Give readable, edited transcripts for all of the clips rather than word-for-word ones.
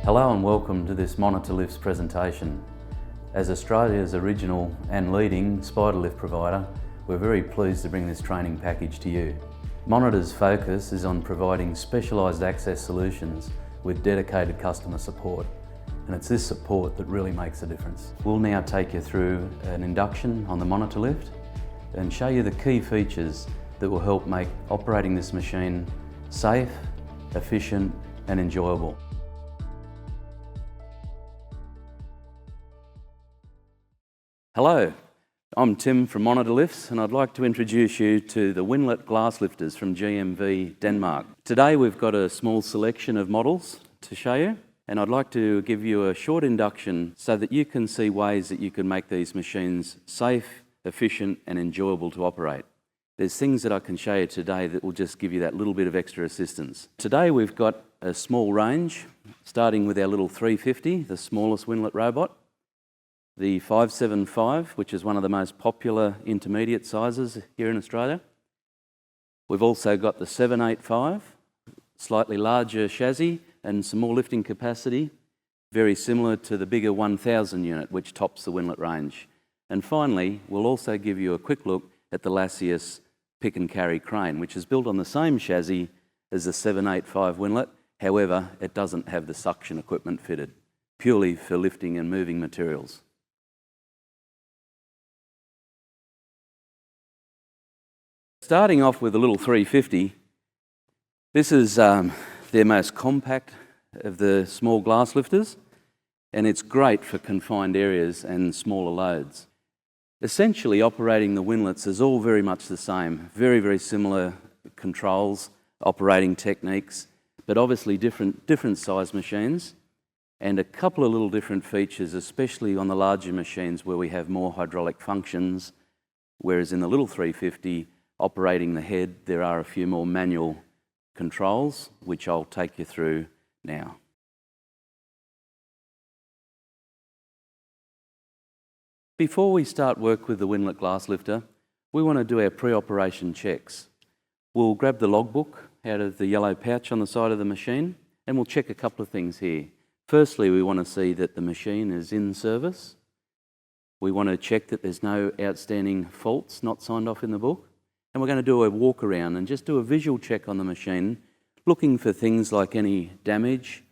Hello and welcome to this Monitor Lifts presentation. As Australia's original and leading spider lift provider, we're very pleased to bring this training package to you. Monitor's focus is on providing specialised access solutions with dedicated customer support, and it's this support that really makes a difference. We'll now take you through an induction on the Monitor lift and show you the key features that will help make operating this machine safe, efficient and enjoyable. Hello, I'm Tim from Monitor Lifts and I'd like to introduce you to the Winlet glass lifters from GMV Denmark. Today we've got a small selection of models to show you, and I'd like to give you a short induction so that you can see ways that you can make these machines safe, efficient and enjoyable to operate. There's things that I can show you today that will just give you that little bit of extra assistance. Today we've got a small range, starting with our little 350, the smallest Winlet robot. The 575, which is one of the most popular intermediate sizes here in Australia. We've also got the 785, slightly larger chassis and some more lifting capacity, very similar to the bigger 1000 unit, which tops the Winlet range. And finally, we'll also give you a quick look at the Lasius pick and carry crane, which is built on the same chassis as the 785 Winlet. However, it doesn't have the suction equipment fitted, purely for lifting and moving materials. Starting off with the little 350, this is their most compact of the small glass lifters, and it's great for confined areas and smaller loads. Essentially, operating the Winlets is all very much the same, very similar controls, operating techniques, but obviously different size machines, and a couple of little different features, especially on the larger machines where we have more hydraulic functions, whereas in the little 350, operating the head, there are a few more manual controls, which I'll take you through now. Before we start work with the Winlet glass lifter, we want to do our pre-operation checks. We'll grab the logbook out of the yellow pouch on the side of the machine, and we'll check a couple of things here. Firstly, we want to see that the machine is in service. We want to check that there's no outstanding faults not signed off in the book. And we're going to do a walk around and just do a visual check on the machine, looking for things like any damage,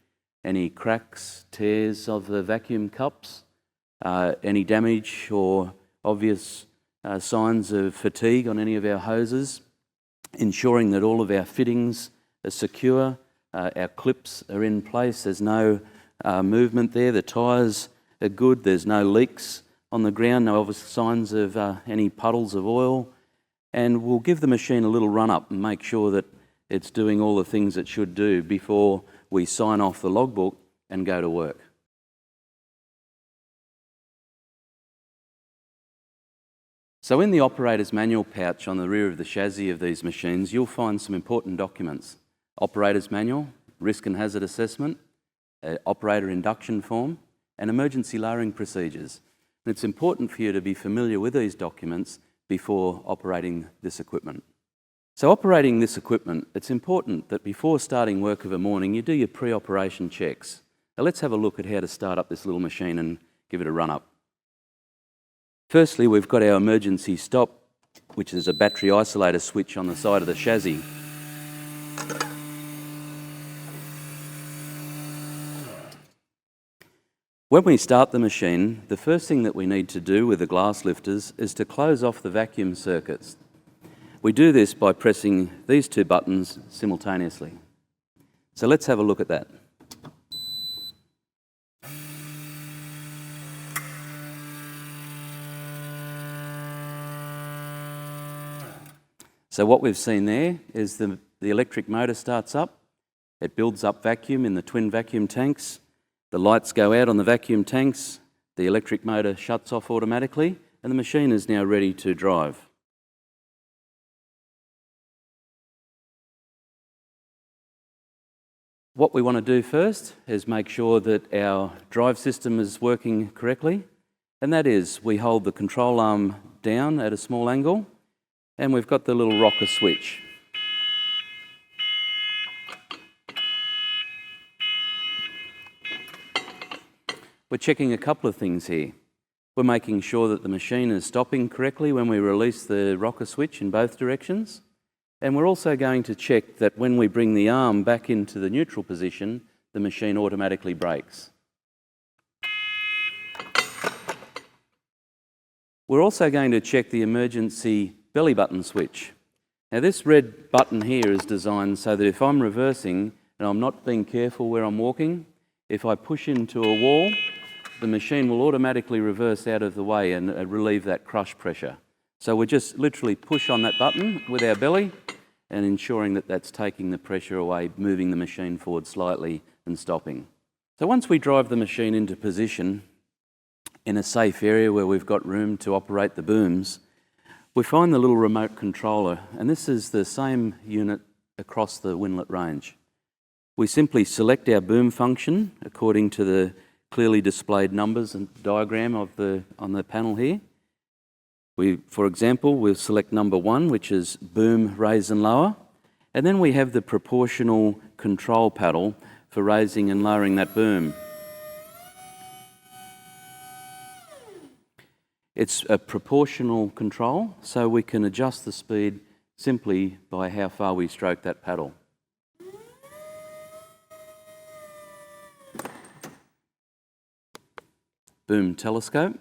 any cracks, tears of the vacuum cups, any damage or obvious signs of fatigue on any of our hoses, ensuring that all of our fittings are secure, our clips are in place, there's no movement there, the tyres are good, there's no leaks on the ground, no obvious signs of any puddles of oil. And we'll give the machine a little run up and make sure that it's doing all the things it should do before we sign off the logbook and go to work. So in the operator's manual pouch on the rear of the chassis of these machines, you'll find some important documents. Operator's manual, risk and hazard assessment, operator induction form, and emergency lowering procedures. And it's important for you to be familiar with these documents before operating this equipment. So operating this equipment, it's important that before starting work of a morning, you do your pre-operation checks. Now let's have a look at how to start up this little machine and give it a run up. Firstly, we've got our emergency stop, which is a battery isolator switch on the side of the chassis. When we start the machine, the first thing that we need to do with the glass lifters is to close off the vacuum circuits. We do this by pressing these two buttons simultaneously. So let's have a look at that. So what we've seen there is the electric motor starts up, it builds up vacuum in the twin vacuum tanks. The lights go out on the vacuum tanks, the electric motor shuts off automatically, and the machine is now ready to drive. What we want to do first is make sure that our drive system is working correctly, and that is we hold the control arm down at a small angle, and we've got the little rocker switch. We're checking a couple of things here. We're making sure that the machine is stopping correctly when we release the rocker switch in both directions. And we're also going to check that when we bring the arm back into the neutral position, the machine automatically brakes. We're also going to check the emergency belly button switch. Now this red button here is designed so that if I'm reversing and I'm not being careful where I'm walking, if I push into a wall, the machine will automatically reverse out of the way and relieve that crush pressure. So we just literally push on that button with our belly and ensuring that that's taking the pressure away, moving the machine forward slightly and stopping. So once we drive the machine into position in a safe area where we've got room to operate the booms, we find the little remote controller, and this is the same unit across the Winlet range. We simply select our boom function according to the clearly displayed numbers and diagram on the panel here. For example, we'll select number 1, which is boom, raise and lower, and then we have the proportional control paddle for raising and lowering that boom. It's a proportional control, so we can adjust the speed simply by how far we stroke that paddle. Boom telescope.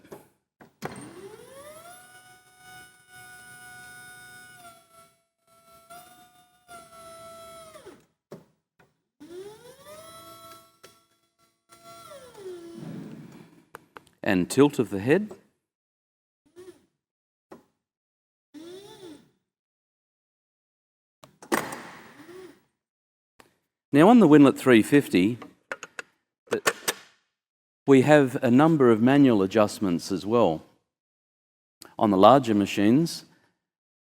And tilt of the head. Now on the Winlet 350, we have a number of manual adjustments as well. On the larger machines,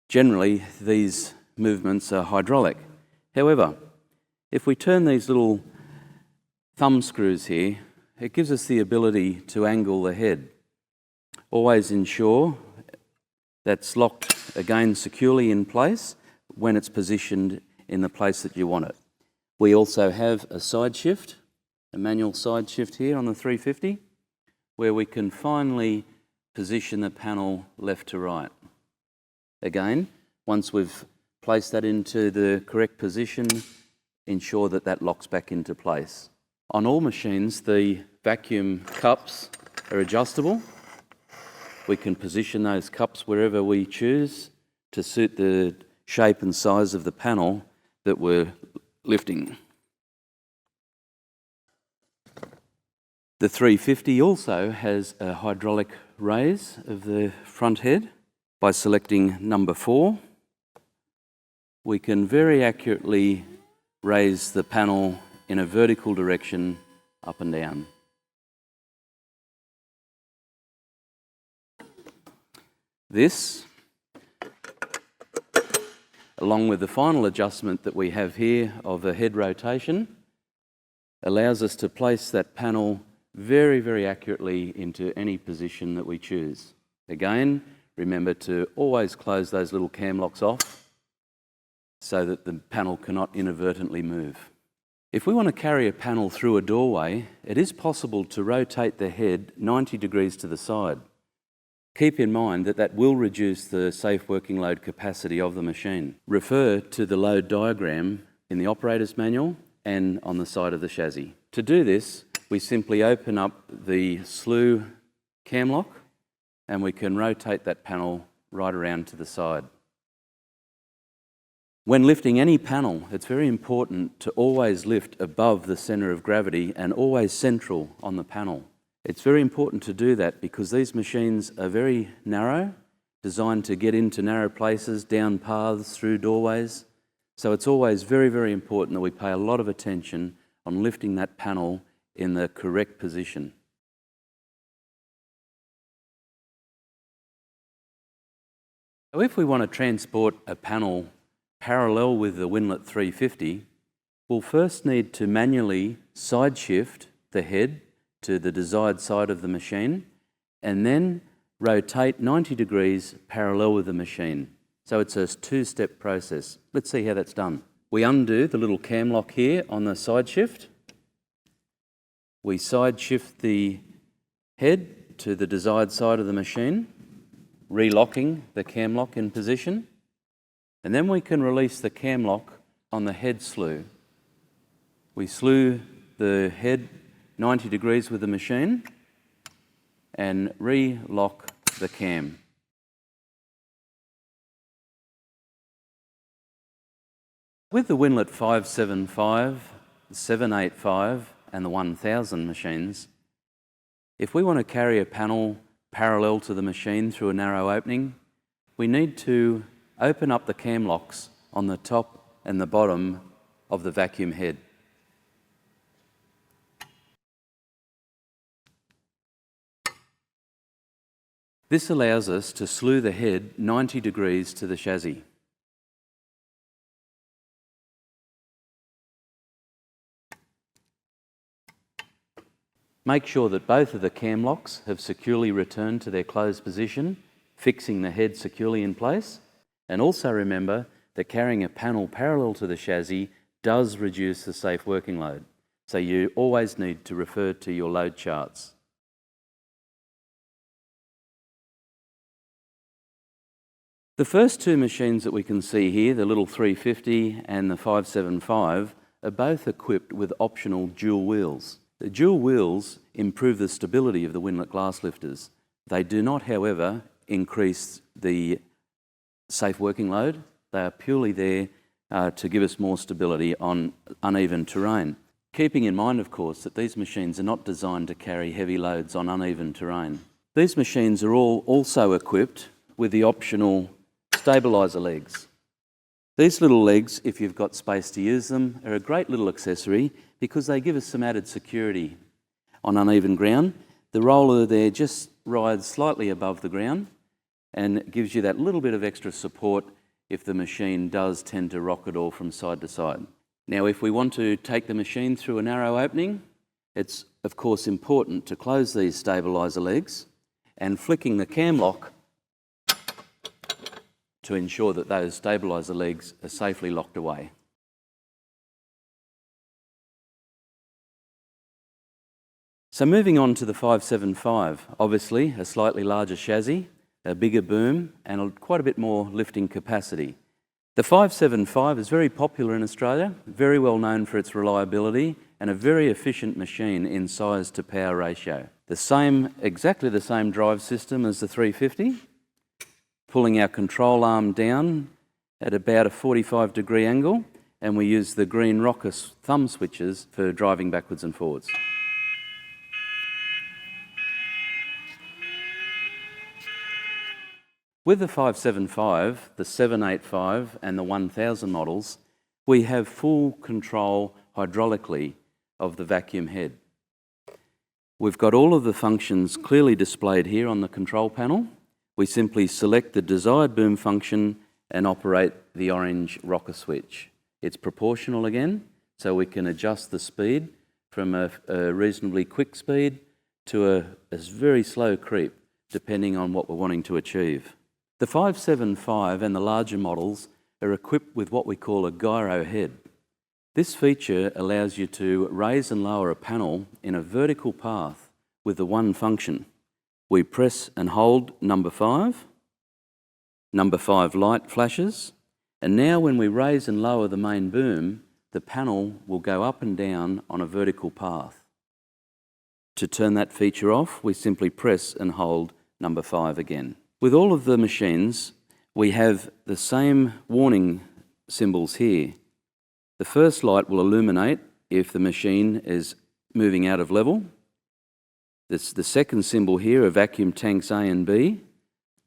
generally these movements are hydraulic. However, if we turn these little thumb screws here, it gives us the ability to angle the head. Always ensure that's locked again securely in place when it's positioned in the place that you want it. We also have a side shift, a manual side shift here on the 350, where we can finally position the panel left to right. Again, once we've placed that into the correct position, ensure that that locks back into place. On all machines, the vacuum cups are adjustable. We can position those cups wherever we choose to suit the shape and size of the panel that we're lifting. The 350 also has a hydraulic raise of the front head. By selecting number 4, we can very accurately raise the panel in a vertical direction up and down. This, along with the final adjustment that we have here of a head rotation, allows us to place that panel very, very accurately into any position that we choose. Again, remember to always close those little cam locks off so that the panel cannot inadvertently move. If we want to carry a panel through a doorway, it is possible to rotate the head 90 degrees to the side. Keep in mind that that will reduce the safe working load capacity of the machine. Refer to the load diagram in the operator's manual and on the side of the chassis. To do this, we simply open up the slew cam lock and we can rotate that panel right around to the side. When lifting any panel, it's very important to always lift above the centre of gravity and always central on the panel. It's very important to do that because these machines are very narrow, designed to get into narrow places, down paths, through doorways. So it's always very, very important that we pay a lot of attention on lifting that panel in the correct position. So if we want to transport a panel parallel with the Winlet 350, we'll first need to manually side shift the head to the desired side of the machine and then rotate 90 degrees parallel with the machine. So it's a 2-step process. Let's see how that's done. We undo the little cam lock here on the side shift. We side shift the head to the desired side of the machine, relocking the cam lock in position, and then we can release the cam lock on the head slew. We slew the head 90 degrees with the machine and re-lock the cam. With the Winlet 575, 785 and the 1000 machines, if we want to carry a panel parallel to the machine through a narrow opening, we need to open up the cam locks on the top and the bottom of the vacuum head. This allows us to slew the head 90 degrees to the chassis. Make sure that both of the cam locks have securely returned to their closed position, fixing the head securely in place. And also remember that carrying a panel parallel to the chassis does reduce the safe working load. So you always need to refer to your load charts. The first two machines that we can see here, the little 350 and the 575, are both equipped with optional dual wheels. The dual wheels improve the stability of the Winlet glass lifters. They do not, however, increase the safe working load. They are purely there to give us more stability on uneven terrain. Keeping in mind, of course, that these machines are not designed to carry heavy loads on uneven terrain. These machines are all also equipped with the optional stabiliser legs. These little legs, if you've got space to use them, are a great little accessory because they give us some added security on uneven ground. The roller there just rides slightly above the ground and gives you that little bit of extra support if the machine does tend to rock at all from side to side. Now, if we want to take the machine through a narrow opening, it's of course important to close these stabiliser legs and flicking the cam lock to ensure that those stabiliser legs are safely locked away. So moving on to the 575, obviously a slightly larger chassis, a bigger boom and quite a bit more lifting capacity. The 575 is very popular in Australia, very well known for its reliability and a very efficient machine in size to power ratio. Exactly the same drive system as the 350, pulling our control arm down at about a 45-degree angle, and we use the green rocker thumb switches for driving backwards and forwards. With the 575, the 785 and the 1000 models, we have full control hydraulically of the vacuum head. We've got all of the functions clearly displayed here on the control panel. We simply select the desired boom function and operate the orange rocker switch. It's proportional again, so we can adjust the speed from a reasonably quick speed to a very slow creep, depending on what we're wanting to achieve. The 575 and the larger models are equipped with what we call a gyro head. This feature allows you to raise and lower a panel in a vertical path with the one function. We press and hold number 5 light flashes, and now when we raise and lower the main boom, the panel will go up and down on a vertical path. To turn that feature off, we simply press and hold number 5 again. With all of the machines, we have the same warning symbols here. The first light will illuminate if the machine is moving out of level. The second symbol here are vacuum tanks A and B.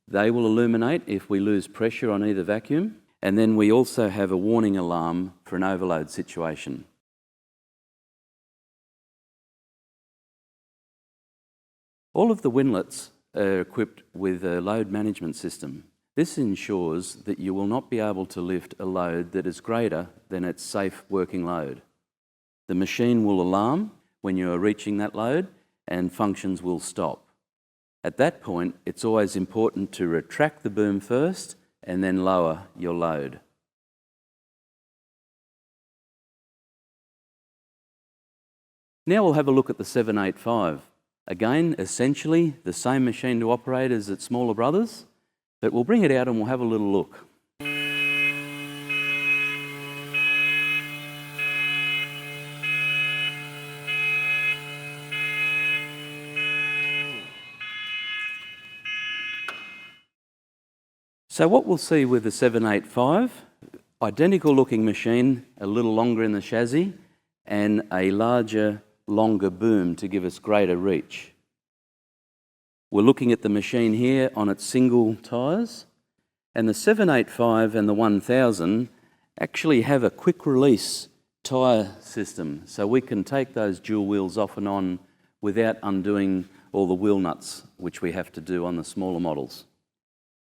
They will illuminate if we lose pressure on either vacuum. And then we also have a warning alarm for an overload situation. All of the Winlets are equipped with a load management system. This ensures that you will not be able to lift a load that is greater than its safe working load. The machine will alarm when you are reaching that load and functions will stop. At that point, it's always important to retract the boom first and then lower your load. Now we'll have a look at the 785. Again, essentially the same machine to operate as its smaller brothers, but we'll bring it out and we'll have a little look. So what we'll see with the 785, identical looking machine, a little longer in the chassis, and a larger, longer boom to give us greater reach. We're looking at the machine here on its single tyres, and the 785 and the 1000 actually have a quick release tyre system, so we can take those dual wheels off and on without undoing all the wheel nuts, which we have to do on the smaller models.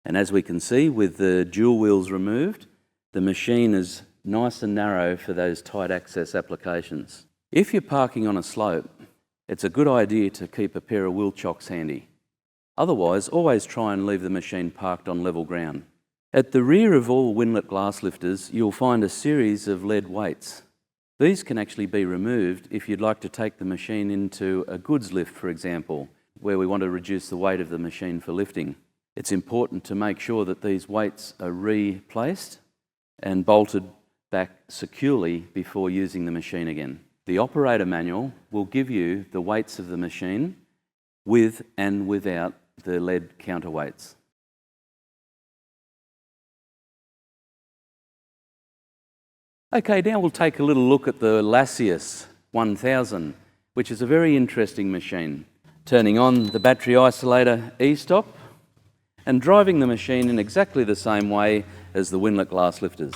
And as we can see, with the dual wheels removed, the machine is nice and narrow for those tight access applications. If you're parking on a slope, it's a good idea to keep a pair of wheel chocks handy. Otherwise, always try and leave the machine parked on level ground. At the rear of all Winlet glass lifters, you'll find a series of lead weights. These can actually be removed if you'd like to take the machine into a goods lift, for example, where we want to reduce the weight of the machine for lifting. It's important to make sure that these weights are replaced and bolted back securely before using the machine again. The operator manual will give you the weights of the machine with and without the lead counterweights. Okay, now we'll take a little look at the Lasius 1000, which is a very interesting machine. Turning on the battery isolator e-stop and driving the machine in exactly the same way as the Winlet glass lifters.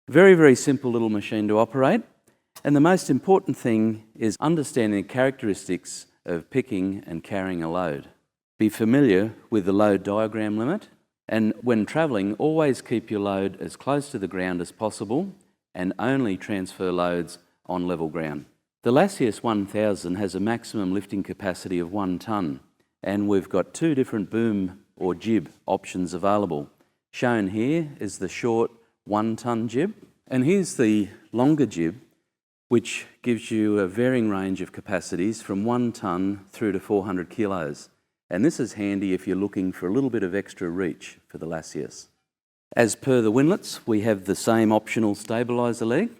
Very, very simple little machine to operate. And the most important thing is understanding the characteristics of picking and carrying a load. Be familiar with the load diagram limit, and when travelling, always keep your load as close to the ground as possible and only transfer loads on level ground. The Lasius 1000 has a maximum lifting capacity of 1 tonne, and we've got 2 different boom or jib options available. Shown here is the short 1 tonne jib, and here's the longer jib, which gives you a varying range of capacities from 1 tonne through to 400 kilos. And this is handy if you're looking for a little bit of extra reach for the Lasius. As per the Winlets, we have the same optional stabiliser leg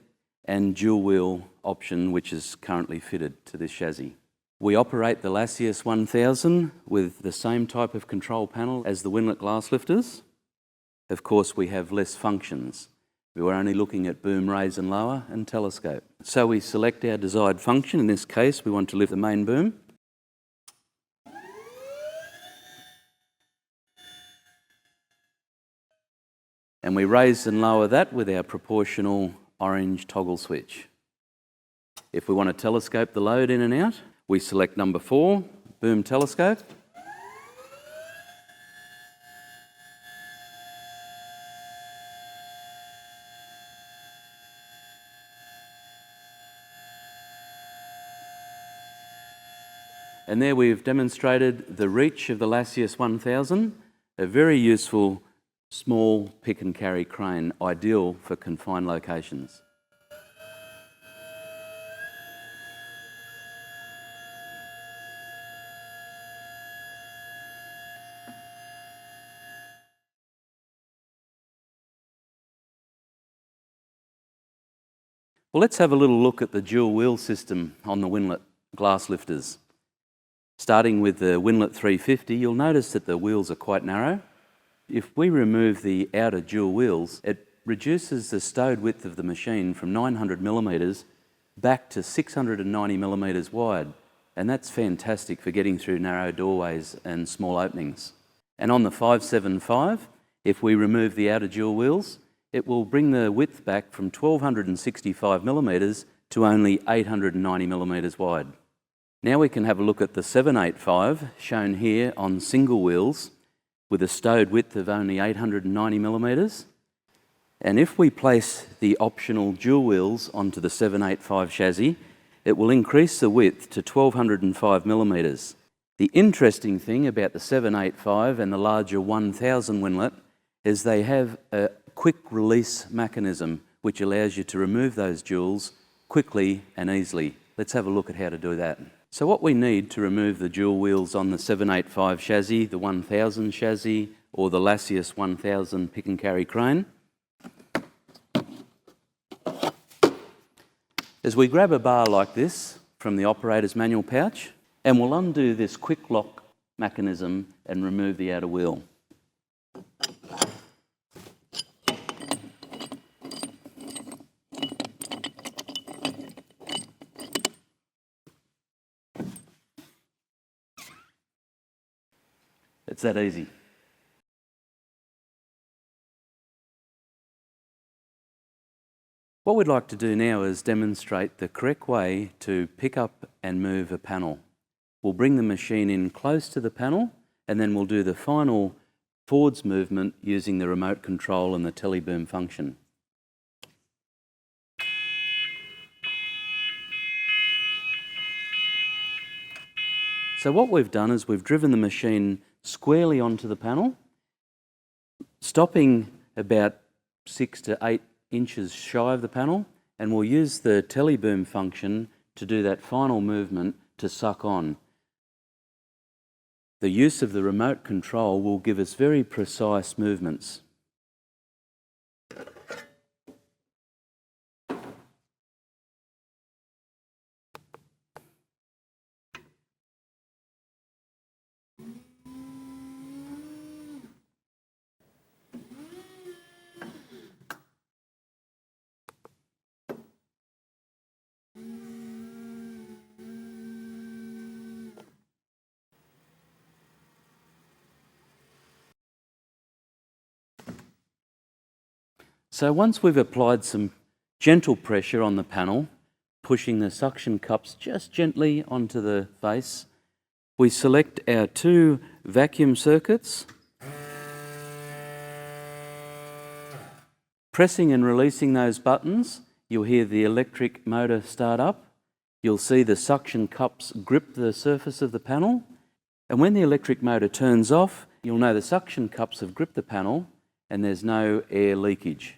and dual wheel option, which is currently fitted to this chassis. We operate the Lasius 1000 with the same type of control panel as the Winlet glass lifters. Of course, we have less functions. We were only looking at boom, raise and lower and telescope. So we select our desired function. In this case, we want to lift the main boom. And we raise and lower that with our proportional orange toggle switch. If we want to telescope the load in and out, we select number 4, boom telescope. And there we've demonstrated the reach of the Lasius 1000, a very useful small pick and carry crane, ideal for confined locations. Well, let's have a little look at the dual wheel system on the Winlet glass lifters. Starting with the Winlet 350, you'll notice that the wheels are quite narrow. If we remove the outer dual wheels, it reduces the stowed width of the machine from 900 millimetres back to 690 millimetres wide, and that's fantastic for getting through narrow doorways and small openings. And on the 575, if we remove the outer dual wheels, it will bring the width back from 1265 millimetres to only 890 millimetres wide. Now we can have a look at the 785, shown here on single wheels, with a stowed width of only 890 millimetres. And if we place the optional dual wheels onto the 785 chassis, it will increase the width to 1205 millimetres. The interesting thing about the 785 and the larger 1000 Winlet is they have a quick release mechanism which allows you to remove those jewels quickly and easily. Let's have a look at how to do that. So what we need to remove the dual wheels on the 785 chassis, the 1000 chassis or the Lassius 1000 pick and carry crane, is we grab a bar like this from the operator's manual pouch and we'll undo this quick lock mechanism and remove the outer wheel. It's that easy. What we'd like to do now is demonstrate the correct way to pick up and move a panel. We'll bring the machine in close to the panel and then we'll do the final forwards movement using the remote control and the teleboom function. So what we've done is we've driven the machine squarely onto the panel, stopping about 6 to 8 inches shy of the panel, and we'll use the teleboom function to do that final movement to suck on. The use of the remote control will give us very precise movements. So once we've applied some gentle pressure on the panel, pushing the suction cups just gently onto the face, we select our 2 vacuum circuits, pressing and releasing those buttons, you'll hear the electric motor start up, you'll see the suction cups grip the surface of the panel, and when the electric motor turns off, you'll know the suction cups have gripped the panel and there's no air leakage.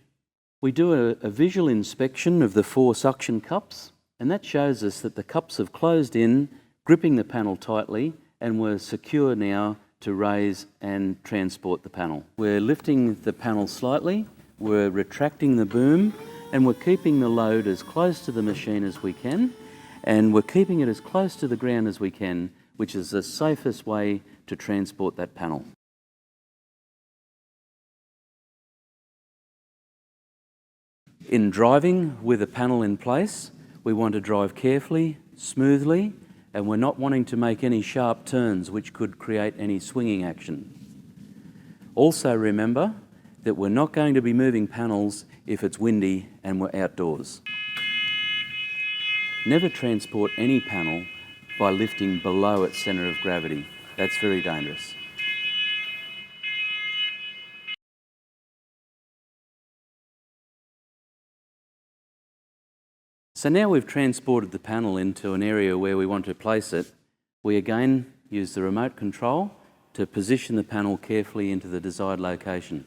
We do a visual inspection of the 4 suction cups, and that shows us that the cups have closed in, gripping the panel tightly, and we're secure now to raise and transport the panel. We're lifting the panel slightly, we're retracting the boom, and we're keeping the load as close to the machine as we can, and we're keeping it as close to the ground as we can, which is the safest way to transport that panel. In driving with a panel in place, we want to drive carefully, smoothly, and we're not wanting to make any sharp turns which could create any swinging action. Also remember that we're not going to be moving panels if it's windy and we're outdoors. Never transport any panel by lifting below its centre of gravity. That's very dangerous. So now we've transported the panel into an area where we want to place it, we again use the remote control to position the panel carefully into the desired location.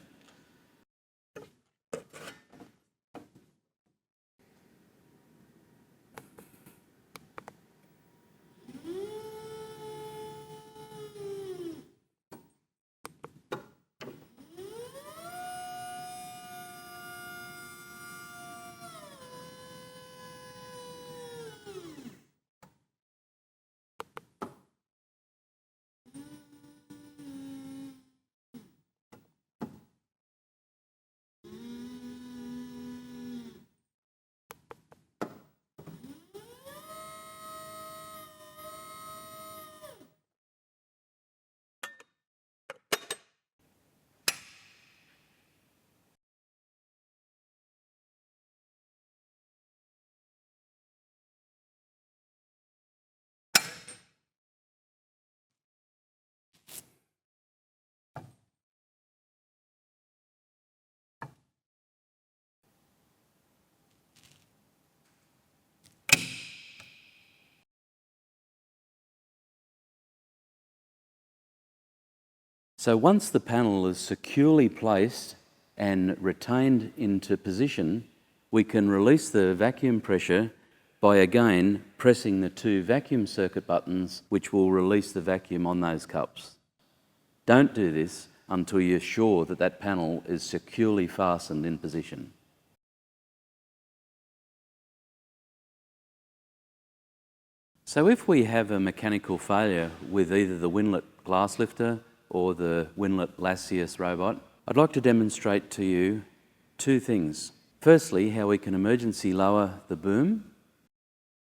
So once the panel is securely placed and retained into position, we can release the vacuum pressure by again pressing the two vacuum circuit buttons, which will release the vacuum on those cups. Don't do this until you're sure that that panel is securely fastened in position. So if we have a mechanical failure with either the Winlet glass lifter or the Winlet Lassius robot, I'd like to demonstrate to you two things. Firstly, how we can emergency lower the boom.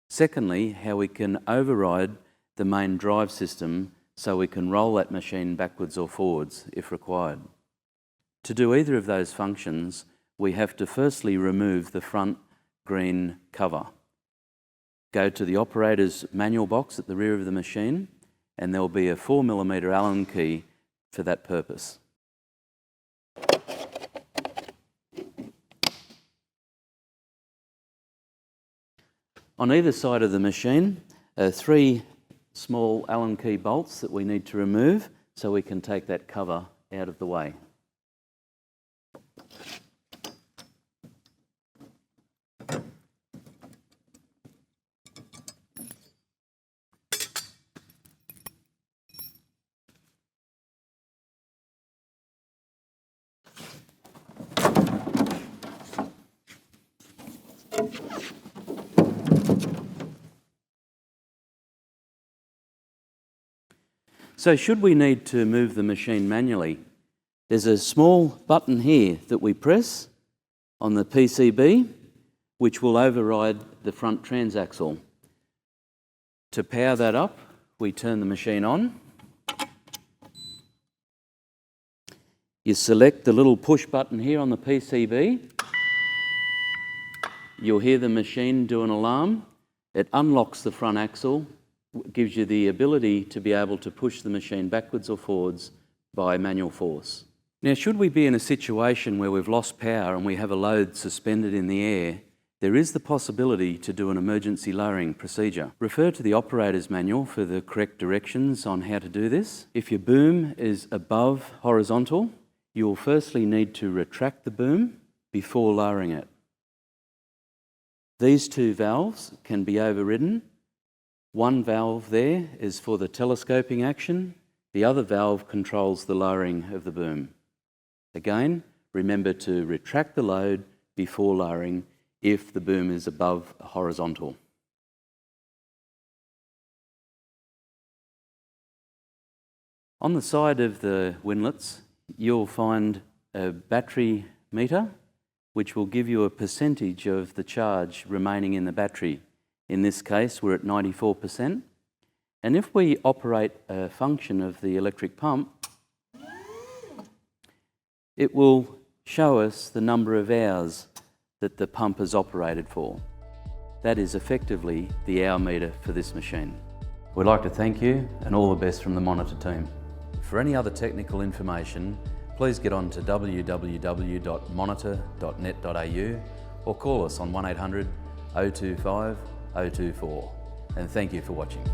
Secondly, how we can override the main drive system so we can roll that machine backwards or forwards if required. To do either of those functions, we have to firstly remove the front green cover. Go to the operator's manual box at the rear of the machine, and there'll be a 4mm Allen key for that purpose. On either side of the machine are 3 small Allen key bolts that we need to remove so we can take that cover out of the way. So should we need to move the machine manually, there's a small button here that we press on the PCB, which will override the front transaxle. To power that up, we turn the machine on. You select the little push button here on the PCB. You'll hear the machine do an alarm. It unlocks the front axle, gives you the ability to be able to push the machine backwards or forwards by manual force. Now, should we be in a situation where we've lost power and we have a load suspended in the air, there is the possibility to do an emergency lowering procedure. Refer to the operator's manual for the correct directions on how to do this. If your boom is above horizontal, you will firstly need to retract the boom before lowering it. These 2 valves can be overridden. One valve there is for the telescoping action. The other valve controls the lowering of the boom. Again, remember to retract the load before lowering if the boom is above horizontal. On the side of the Winlets, you'll find a battery meter which will give you a percentage of the charge remaining in the battery. In this case, we're at 94%. And if we operate a function of the electric pump, it will show us the number of hours that the pump is operated for. That is effectively the hour meter for this machine. We'd like to thank you and all the best from the Monitor team. For any other technical information, please get on to www.monitor.net.au or call us on 1800 025 024. And thank you for watching.